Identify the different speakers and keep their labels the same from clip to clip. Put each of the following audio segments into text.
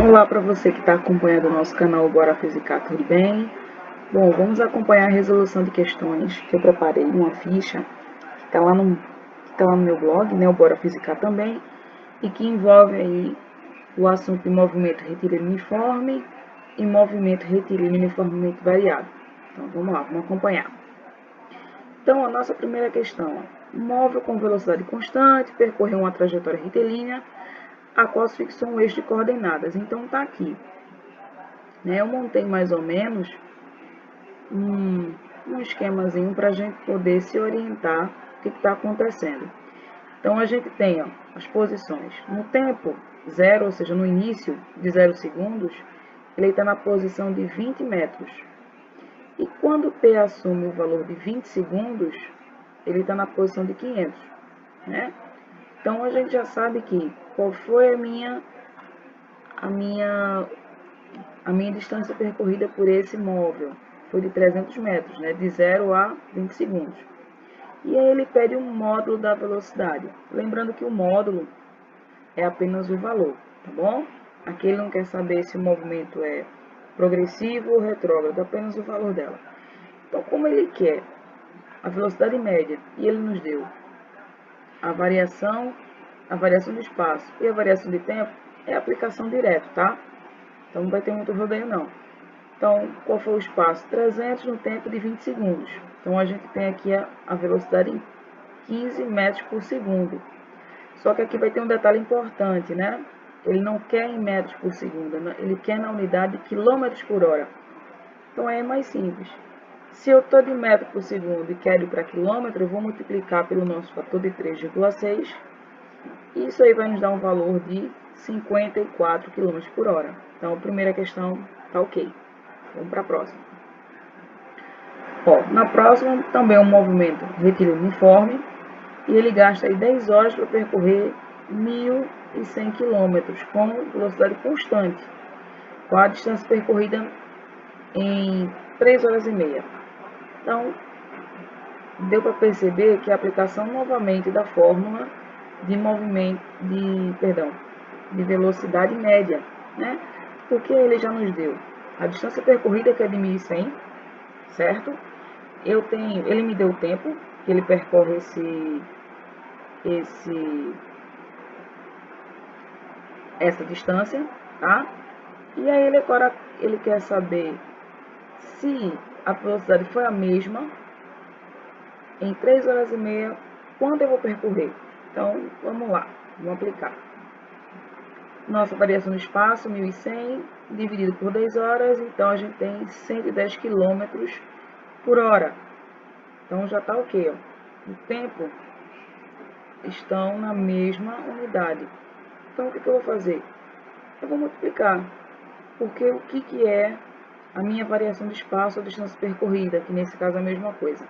Speaker 1: Olá para você que está acompanhando o nosso canal Bora Fisicar, tudo bem? Bom, vamos acompanhar a resolução de questões que eu preparei, uma ficha que está lá no meu blog, né, o Bora Fisicar também, e que envolve aí o assunto de movimento retilíneo uniforme e movimento retilíneo uniformemente variado. Então vamos lá, vamos acompanhar. Então a nossa primeira questão, móvel com velocidade constante, percorreu uma trajetória retilínea, a qual se fixou um eixo de coordenadas. Então está aqui, né? Eu montei mais ou menos um esquemazinho para a gente poder se orientar o que está acontecendo. Então a gente tem as posições. No tempo zero, ou seja, no início de 0 segundos, ele está na posição de 20 metros. E quando t assume o valor de 20 segundos, ele está na posição de 500, né? Então a gente já sabe que qual foi a minha distância percorrida por esse móvel. Foi de 300 metros, né? De 0 a 20 segundos. E aí ele pede um módulo da velocidade. Lembrando que o módulo é apenas o valor, tá bom? Aqui ele não quer saber se o movimento é progressivo ou retrógrado, apenas o valor dela. Então, como ele quer a velocidade média e ele nos deu a variação do espaço e a variação de tempo, é aplicação direta, tá? Então não vai ter muito rodeio não. Então, qual foi o espaço? 300 no tempo de 20 segundos. Então a gente tem aqui a velocidade em 15 metros por segundo. Só que aqui vai ter um detalhe importante, né? Ele não quer em metros por segundo, ele quer na unidade de quilômetros por hora. Então é mais simples. Se eu estou de metro por segundo e quero ir para quilômetro, eu vou multiplicar pelo nosso fator de 3,6. Isso aí vai nos dar um valor de 54 km por hora. Então, a primeira questão está ok. Vamos para a próxima. Na próxima, também é um movimento retilíneo uniforme. E ele gasta aí 10 horas para percorrer 1.100 km com velocidade constante. Com a distância percorrida em 3 horas e meia. Então, deu para perceber que a aplicação novamente da fórmula de velocidade média, né? Porque ele já nos deu a distância percorrida, que é de 1.100, certo? Ele me deu o tempo que ele percorre essa distância, tá? E aí ele quer saber se a velocidade foi a mesma em 3 horas e meia, quanto eu vou percorrer. Então, vamos lá, vamos aplicar. Nossa variação do espaço, 1.100, dividido por 10 horas, então a gente tem 110 km por hora. Então já está ok, ó. O tempo estão na mesma unidade. Então o que eu vou fazer? Eu vou multiplicar, porque o que é a minha variação de espaço ou distância percorrida, que nesse caso é a mesma coisa.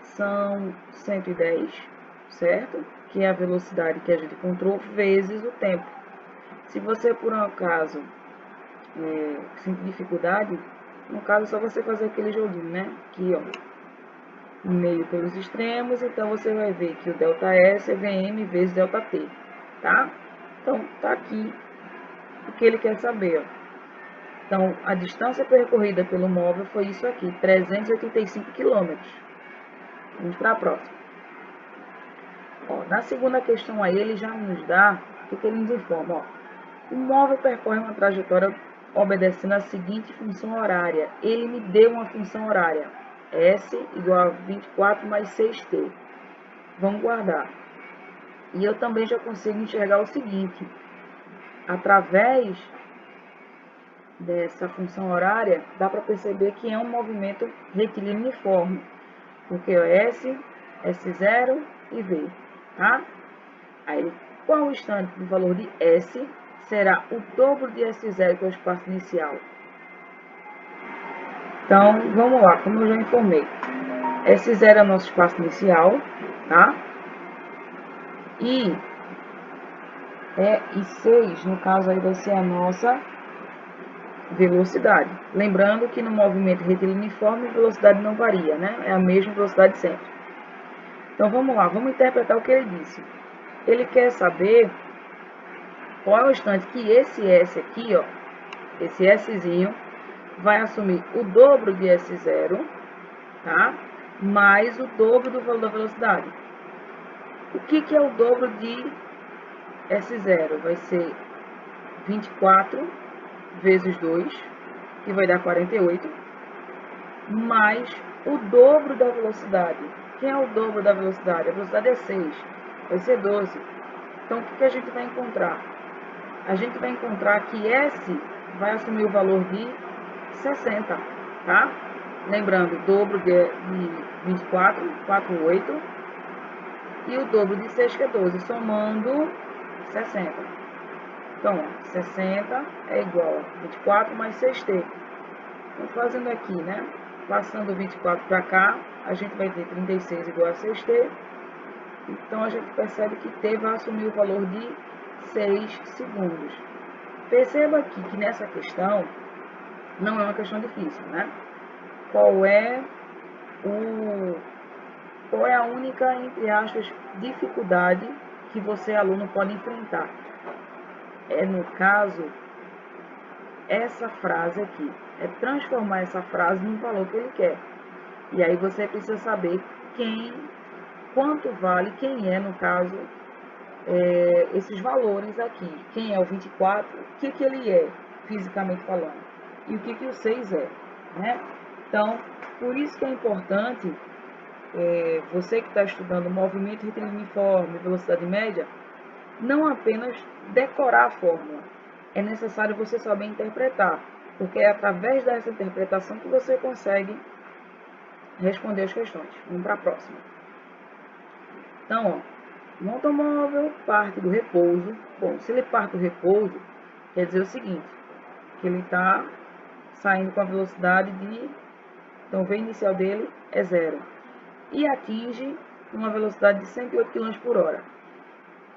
Speaker 1: São 110, certo? Que é a velocidade que a gente encontrou, vezes o tempo. Se você, por um acaso, sentir dificuldade, no caso é só você fazer aquele joguinho, né? Aqui, ó, meio pelos extremos, então você vai ver que o ΔS é Vm vezes ΔT, tá? Então, tá aqui o que ele quer saber, ó. Então, a distância percorrida pelo móvel foi isso aqui, 385 km. Vamos para a próxima. Na segunda questão aí, ele já nos dá, o que ele nos informa, o móvel percorre uma trajetória obedecendo a seguinte função horária. Ele me deu uma função horária, S igual a 24 mais 6T. Vamos guardar. E eu também já consigo enxergar o seguinte, através dessa função horária, dá para perceber que é um movimento retilíneo uniforme, porque S, S0 e V, tá? Aí, qual o instante do valor de S será o dobro de S0, que é o espaço inicial? Então, vamos lá, como eu já informei. S0 é o nosso espaço inicial, tá? E 6, no caso aí, vai ser a nossa velocidade. Lembrando que no movimento retilíneo uniforme, a velocidade não varia, né? É a mesma velocidade sempre. Então, vamos lá, vamos interpretar o que ele disse. Ele quer saber Qual é o instante que esse S aqui, ó, esse Szinho, vai assumir o dobro de S0, tá? Mais o dobro do valor da velocidade. O que é o dobro de S0? Vai ser 24 vezes 2, que vai dar 48, mais o dobro da velocidade. Quem é o dobro da velocidade? A velocidade é 6, vai ser 12. Então, o que a gente vai encontrar? A gente vai encontrar que S vai assumir o valor de 60, tá? Lembrando, o dobro de 24, 4, 8, e o dobro de 6, que é 12, somando 60. Então, 60 é igual a 24 mais 6t. Então, fazendo aqui, né? Passando 24 para cá, a gente vai ter 36 igual a 6t. Então, a gente percebe que t vai assumir o valor de 6 segundos. Perceba aqui que nessa questão, não é uma questão difícil, né? Qual é a única, entre aspas, dificuldade que você, aluno, pode enfrentar? É, no caso, essa frase aqui. É transformar essa frase num valor que ele quer. E aí você precisa saber quanto vale, quem é, no caso, esses valores aqui. Quem é o 24, o que ele é, fisicamente falando, e o que o 6 é, né? Então, por isso que é importante, você que está estudando movimento retiliniforme, velocidade média, não apenas decorar a fórmula, é necessário você saber interpretar, porque é através dessa interpretação que você consegue responder as questões. Vamos para a próxima. Então, ó, um automóvel parte do repouso. Bom, se ele parte do repouso, quer dizer o seguinte, que ele está saindo com a velocidade de... Então, o V inicial dele é 0. E atinge uma velocidade de 108 km por hora.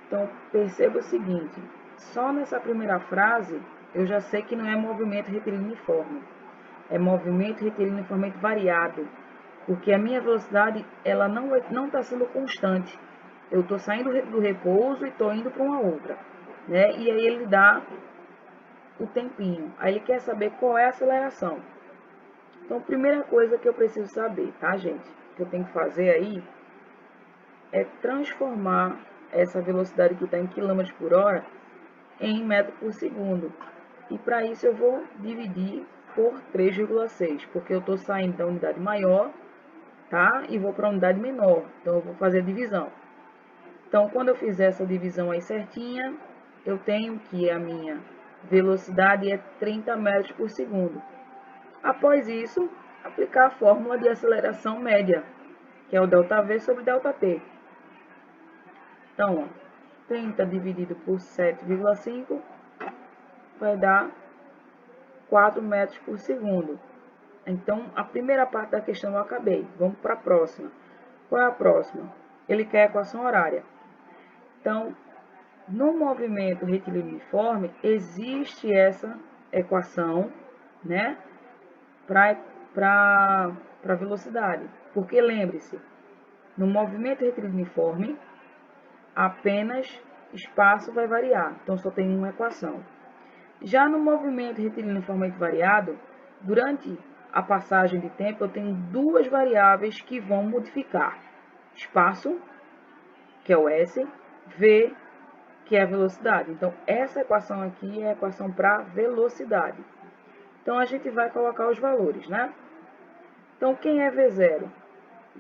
Speaker 1: Então, perceba o seguinte, só nessa primeira frase, eu já sei que não é movimento retiliniforme. É movimento retiliniformemente variado. Porque a minha velocidade, ela não está sendo constante. Eu estou saindo do repouso e estou indo para uma outra, né? E aí ele dá o tempinho. Aí ele quer saber qual é a aceleração. Então, primeira coisa que eu preciso saber, tá, gente? Que eu tenho que fazer aí é transformar essa velocidade que está em km por hora em metro por segundo. E para isso eu vou dividir por 3,6, porque eu estou saindo da unidade maior, tá? E vou para a unidade menor. Então, eu vou fazer a divisão. Então, quando eu fizer essa divisão aí certinha, eu tenho que a minha velocidade é 30 metros por segundo. Após isso, aplicar a fórmula de aceleração média, que é o ΔV sobre ΔT. Então, ó, 30 dividido por 7,5 vai dar 4 metros por segundo. Então, a primeira parte da questão eu acabei. Vamos para a próxima. Qual é a próxima? Ele quer a equação horária. Então, no movimento retilíneo existe essa equação, né, para velocidade. Porque lembre-se, no movimento retilíneo apenas espaço vai variar. Então, só tem uma equação. Já no movimento retilíneo variado, durante a passagem de tempo, eu tenho duas variáveis que vão modificar. Espaço, que é o S, V, que é a velocidade. Então, essa equação aqui é a equação para velocidade. Então, a gente vai colocar os valores, né? Então, quem é V0?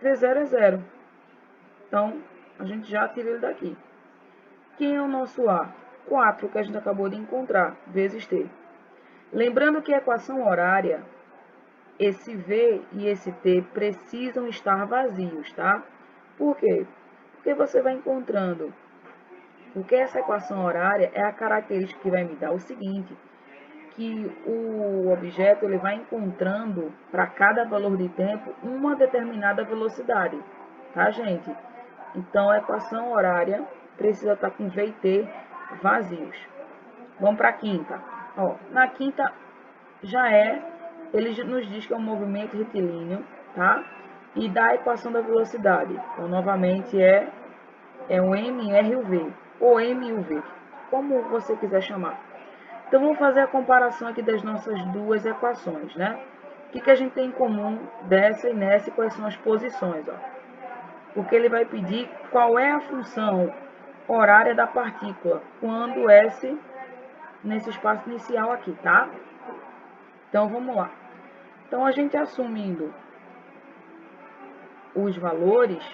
Speaker 1: V0 é 0. Então, a gente já tira ele daqui. Quem é o nosso A? 4, que a gente acabou de encontrar, vezes T. Lembrando que a equação horária, esse V e esse T precisam estar vazios, tá? Por quê? Porque você vai encontrando... Porque essa equação horária é a característica que vai me dar o seguinte, que o objeto ele vai encontrando para cada valor de tempo uma determinada velocidade, tá, gente? Então, a equação horária precisa estar com V e T vazios. Vamos para a quinta. Ó, na quinta ele nos diz que é um movimento retilíneo, tá? E dá a equação da velocidade. Então, novamente, é o M, R e o V, ou M e o V. como você quiser chamar. Então, vamos fazer a comparação aqui das nossas duas equações, né? O que a gente tem em comum dessa e nessa e quais são as posições, ó. Porque ele vai pedir qual é a função horária da partícula quando S nesse espaço inicial aqui, tá? Então, vamos lá. Então, a gente assumindo os valores,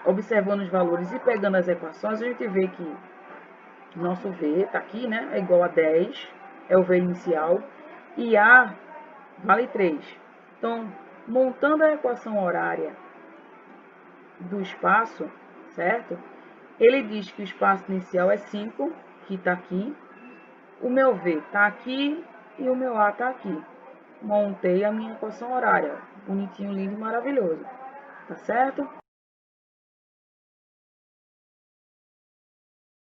Speaker 1: observando os valores e pegando as equações, a gente vê que nosso V tá aqui, né? É igual a 10, é o V inicial, e A vale 3. Então, montando a equação horária do espaço, certo? Ele diz que o espaço inicial é 5, que está aqui. O meu V está aqui e o meu A está aqui. Montei a minha equação horária. Bonitinho, lindo e maravilhoso. Tá certo?